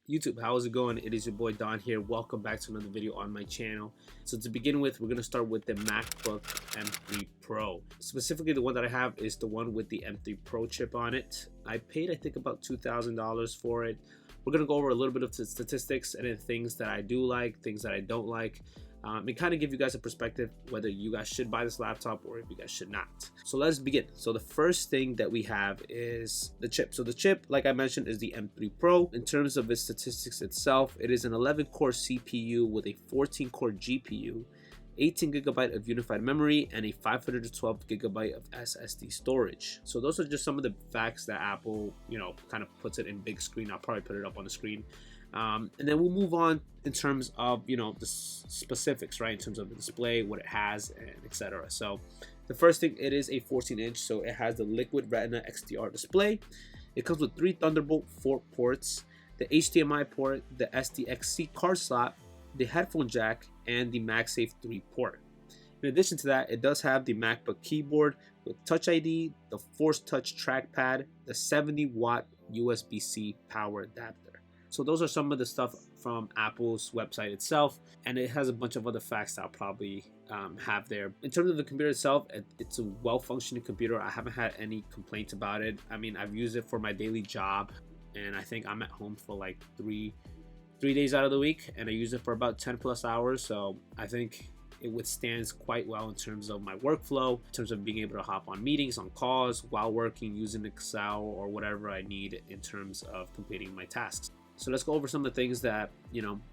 YouTube, how is it going? It is your boy Don here. Welcome back to another video on my channel. So to begin with, we're going to start with the MacBook M3 Pro. Specifically, the one that I have is the one with the M3 Pro chip on it. I paid, I think, about $2,000 for it. We're going to go over a little bit of the statistics and then things that I do like, things that I don't like. And kind of give you guys a perspective whether you guys should buy this laptop or if you guys should not. So let's begin. So the first thing that we have is the chip. So the chip, like I mentioned, is the M3 Pro. In terms of its statistics itself, it is an 11-core CPU with a 14-core GPU, 18 GB of unified memory, and a 512 GB of SSD storage. So those are just some of the facts that Apple, kind of puts it in big screen. I'll probably put it up on the screen. And then we'll move on in terms of, the specifics, right? In terms of the display, what it has, and etc. So the first thing, it is a 14-inch, so it has the Liquid Retina XDR display. It comes with 3 Thunderbolt 4 ports, the HDMI port, the SDXC card slot, the headphone jack, and the MagSafe 3 port. In addition to that, it does have the MacBook keyboard with Touch ID, the Force Touch trackpad, the 70-watt USB-C power adapter. So those are some of the stuff from Apple's website itself, and it has a bunch of other facts that I'll probably have there. In terms of the computer itself, it's a well-functioning computer. I haven't had any complaints about it. I mean, I've used it for my daily job, and I think I'm at home for like three days out of the week, and I use it for about 10 plus hours. So I think it withstands quite well in terms of my workflow, in terms of being able to hop on meetings, on calls while working, using Excel or whatever I need in terms of completing my tasks. So let's go over some of the things that,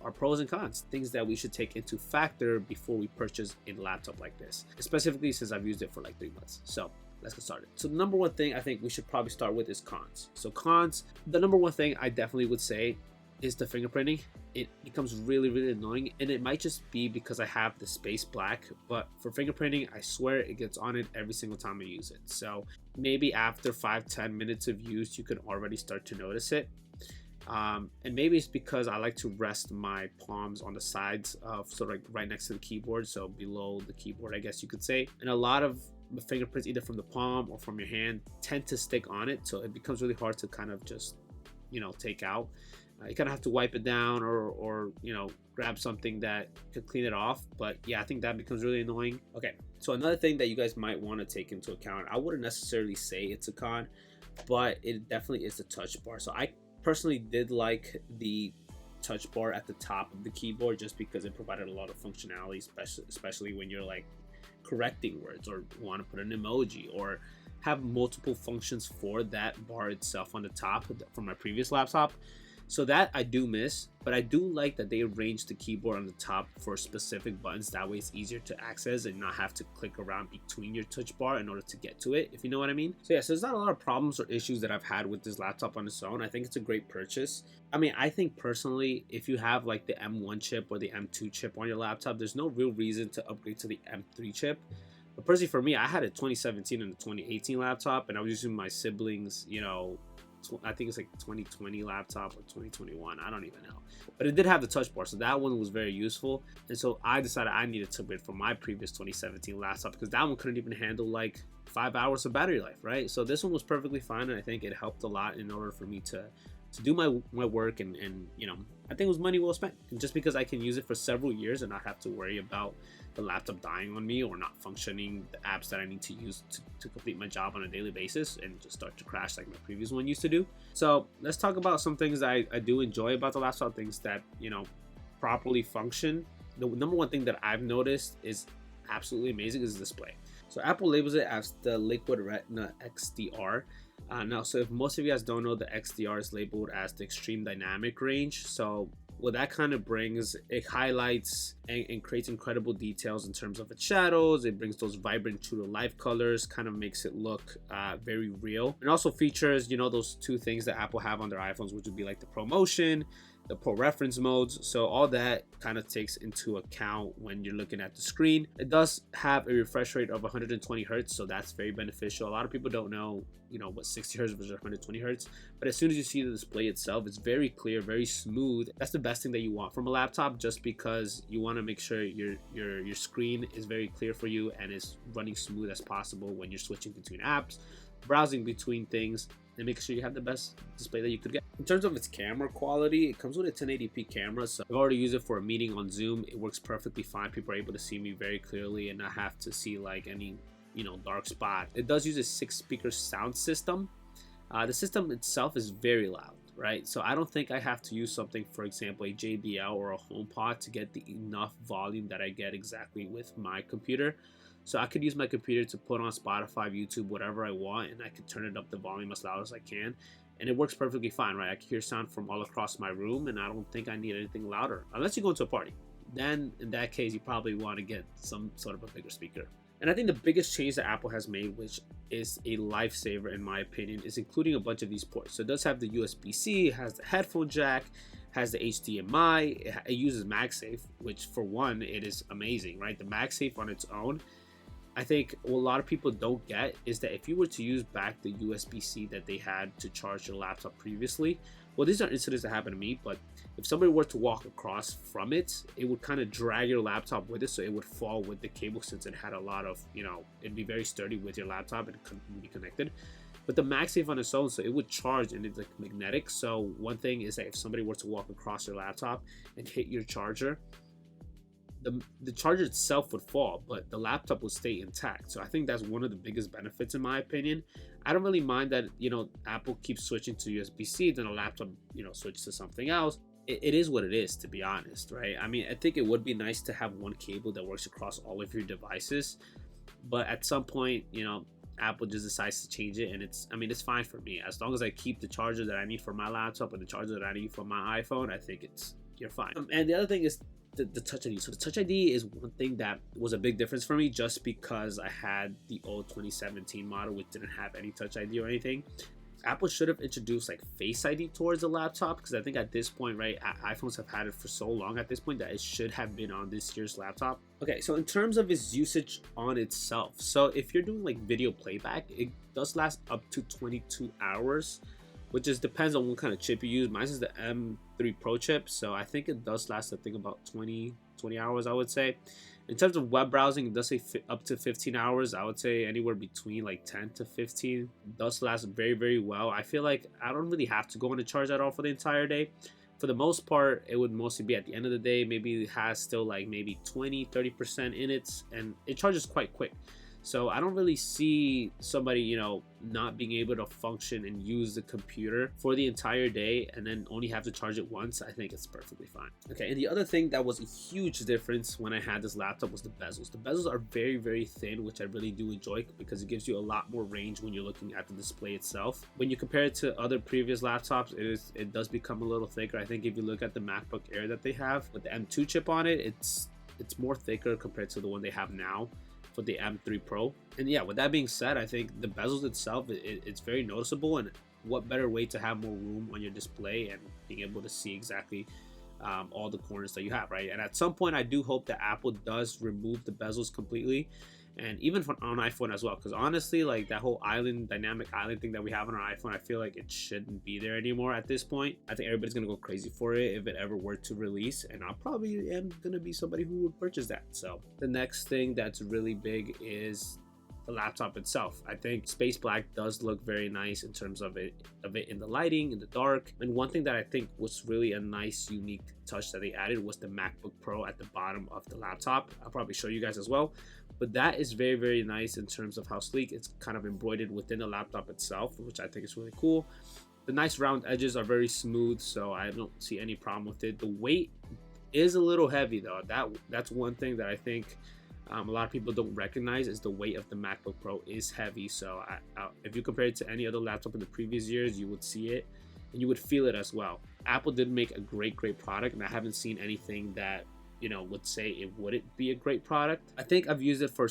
are pros and cons, things that we should take into factor before we purchase a laptop like this, specifically since I've used it for like 3 months. So let's get started. So the number one thing I think we should probably start with is cons. So cons, the number one thing I definitely would say is the fingerprinting. It becomes really, really annoying, and it might just be because I have the space black, but for fingerprinting, I swear it gets on it every single time I use it. So maybe after 5-10 minutes of use, you can already start to notice it. And maybe it's because I like to rest my palms on the sides of sort of like right next to the keyboard, so below the keyboard, I guess you could say. And a lot of the fingerprints, either from the palm or from your hand, tend to stick on it, so it becomes really hard to kind of just take out. You kind of have to wipe it down or grab something that could clean it off. But yeah, I think that becomes really annoying. Okay, so another thing that you guys might want to take into account, I wouldn't necessarily say it's a con, but it definitely is the touch bar. So I personally did like the touch bar at the top of the keyboard just because it provided a lot of functionality, especially when you're like correcting words or want to put an emoji or have multiple functions for that bar itself on the top from my previous laptop. So that I do miss, but I do like that they arranged the keyboard on the top for specific buttons. That way it's easier to access and not have to click around between your touch bar in order to get to it, if you know what I mean. So yeah, so there's not a lot of problems or issues that I've had with this laptop on its own. I think it's a great purchase. I mean, I think personally, if you have like the M1 chip or the M2 chip on your laptop, there's no real reason to upgrade to the M3 chip. But personally for me, I had a 2017 and a 2018 laptop, and I was using my siblings, I think it's like 2020 laptop or 2021, I don't even know, but it did have the touch bar, so that one was very useful. And so I decided I needed to upgrade from my previous 2017 laptop because that one couldn't even handle like 5 hours of battery life, right? So this one was perfectly fine, and I think it helped a lot in order for me to do my work, and I think it was money well spent. And just because I can use it for several years and not have to worry about the laptop dying on me or not functioning, the apps that I need to use to complete my job on a daily basis, and just start to crash like my previous one used to do. So let's talk about some things that I do enjoy about the laptop, things that properly function. The number one thing that I've noticed is absolutely amazing is the display. So Apple labels it as the Liquid Retina XDR. Now, so if most of you guys don't know, the XDR is labeled as the extreme dynamic range. So what that kind of brings, it highlights and creates incredible details in terms of its shadows. It brings those vibrant true to life colors, kind of makes it look very real. And also features, those two things that Apple have on their iPhones, which would be like the ProMotion, the Pro Reference modes. So all that kind of takes into account when you're looking at the screen. It does have a refresh rate of 120 hertz, so that's very beneficial. A lot of people don't know, what 60 hertz versus 120 hertz, but as soon as you see the display itself, it's very clear, very smooth. That's the best thing that you want from a laptop, just because you want to make sure your screen is very clear for you and is running smooth as possible when you're switching between apps, browsing between things, and make sure you have the best display that you could get. In terms of its camera quality, it comes with a 1080p camera, so I've already used it for a meeting on Zoom. It works perfectly fine. People are able to see me very clearly and not have to see like any, you know, dark spot. It does use a 6-speaker sound system. The system itself is very loud, right? So I don't think I have to use something, for example, a JBL or a HomePod to get the enough volume that I get exactly with my computer. So I could use my computer to put on Spotify, YouTube, whatever I want, and I could turn it up the volume as loud as I can. And it works perfectly fine, right? I can hear sound from all across my room, and I don't think I need anything louder. Unless you go into a party. Then, in that case, you probably want to get some sort of a bigger speaker. And I think the biggest change that Apple has made, which is a lifesaver in my opinion, is including a bunch of these ports. So it does have the USB-C, it has the headphone jack, has the HDMI, it uses MagSafe, which for one, it is amazing, right? The MagSafe on its own, I think what a lot of people don't get is that if you were to use back the USB-C that they had to charge your laptop previously, well, these are incidents that happen to me, but if somebody were to walk across from it, it would kind of drag your laptop with it, so it would fall with the cable since it had a lot of, you know, it'd be very sturdy with your laptop and couldn't be connected. But the MagSafe on its own, so it would charge and it's like magnetic. So one thing is that if somebody were to walk across your laptop and hit your charger, the charger itself would fall, but the laptop would stay intact. So I think that's one of the biggest benefits in my opinion. I don't really mind that, you know, Apple keeps switching to USB-C, then a laptop, you know, switches to something else. It is what it is, to be honest, right? I mean, I think it would be nice to have one cable that works across all of your devices, but at some point, you know, Apple just decides to change it, and it's, I mean, it's fine for me. As long as I keep the charger that I need for my laptop and the charger that I need for my iPhone, I think you're fine. And the other thing is the Touch ID. So the Touch ID is one thing that was a big difference for me, just because I had the old 2017 model which didn't have any Touch ID or anything. Apple should have introduced like Face ID towards the laptop, because I think at this point, right, iPhones have had it for so long at this point that it should have been on this year's laptop. Okay, so in terms of its usage on itself, so if you're doing like video playback, it does last up to 22 hours, which just depends on what kind of chip you use. Mine is the M3 Pro chip, so I think it does last, I think, about 20 hours, I would say. In terms of web browsing, it does say up to 15 hours. I would say anywhere between like 10 to 15. It does last very, very well. I feel like I don't really have to go on a charge at all for the entire day. For the most part, it would mostly be at the end of the day. Maybe it has still like maybe 20-30% in it, and it charges quite quick. So I don't really see somebody, you know, not being able to function and use the computer for the entire day and then only have to charge it once. I think it's perfectly fine. Okay, and the other thing that was a huge difference when I had this laptop was the bezels. The bezels are very, very thin, which I really do enjoy because it gives you a lot more range when you're looking at the display itself. When you compare it to other previous laptops, it does become a little thicker. I think if you look at the MacBook Air that they have with the M2 chip on it, it's more thicker compared to the one they have now for the M3 Pro. And yeah, with that being said, I think the bezels itself, it's very noticeable, and what better way to have more room on your display and being able to see exactly all the corners that you have, right? And at some point, I do hope that Apple does remove the bezels completely, and even on iPhone as well, because honestly, like that whole dynamic island thing that we have on our iPhone, I feel like it shouldn't be there anymore at this point. I think everybody's gonna go crazy for it if it ever were to release, and I probably am gonna be somebody who would purchase that. So the next thing that's really big is the laptop itself. I think space black does look very nice in terms of it in the lighting, in the dark. And one thing that I think was really a nice, unique touch that they added was the MacBook Pro at the bottom of the laptop. I'll probably show you guys as well, but that is very, very nice in terms of how sleek it's kind of embroidered within the laptop itself, which I think is really cool. The nice round edges are very smooth, so I don't see any problem with it. The weight is a little heavy though. That's one thing that I think a lot of people don't recognize, is the weight of the MacBook Pro is heavy. So if you compare it to any other laptop in the previous years, you would see it and you would feel it as well. Apple did make a great product, and I haven't seen anything that, you know, would say it wouldn't be a great product. I think I've used it for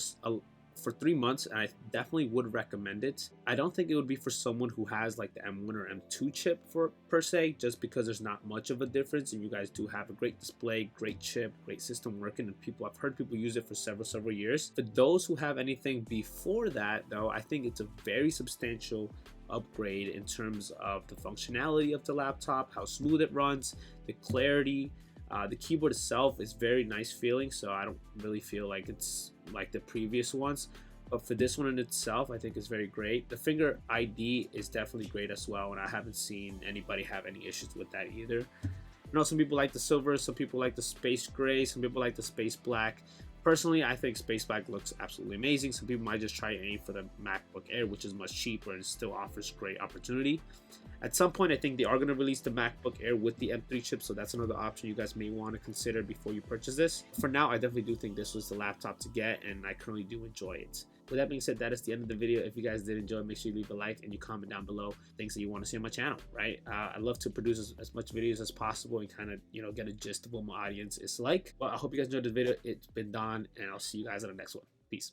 3 months, and I definitely would recommend it. I don't think it would be for someone who has like the M1 or M2 chip per se, just because there's not much of a difference, and you guys do have a great display, great chip, great system working, and I've heard people use it for several years. For those who have anything before that though, I think it's a very substantial upgrade in terms of the functionality of the laptop, how smooth it runs, the clarity. The keyboard itself is very nice feeling, so I don't really feel like it's like the previous ones. But for this one in itself, I think it's very great. The finger ID is definitely great as well, and I haven't seen anybody have any issues with that either. I know some people like the silver, some people like the space gray, some people like the space black. Personally, I think space black looks absolutely amazing. Some people might just try aim for the MacBook Air, which is much cheaper and still offers great opportunity. At some point, I think they are going to release the MacBook Air with the M3 chip, so that's another option you guys may want to consider before you purchase this. For now, I definitely do think this was the laptop to get, and I currently do enjoy it. With that being said, that is the end of the video. If you guys did enjoy, make sure you leave a like and you comment down below things that you want to see on my channel, right? I love to produce as much videos as possible and kind of, you know, get a gist of what my audience is like. Well, I hope you guys enjoyed the video. It's been Don, and I'll see you guys in the next one. Peace.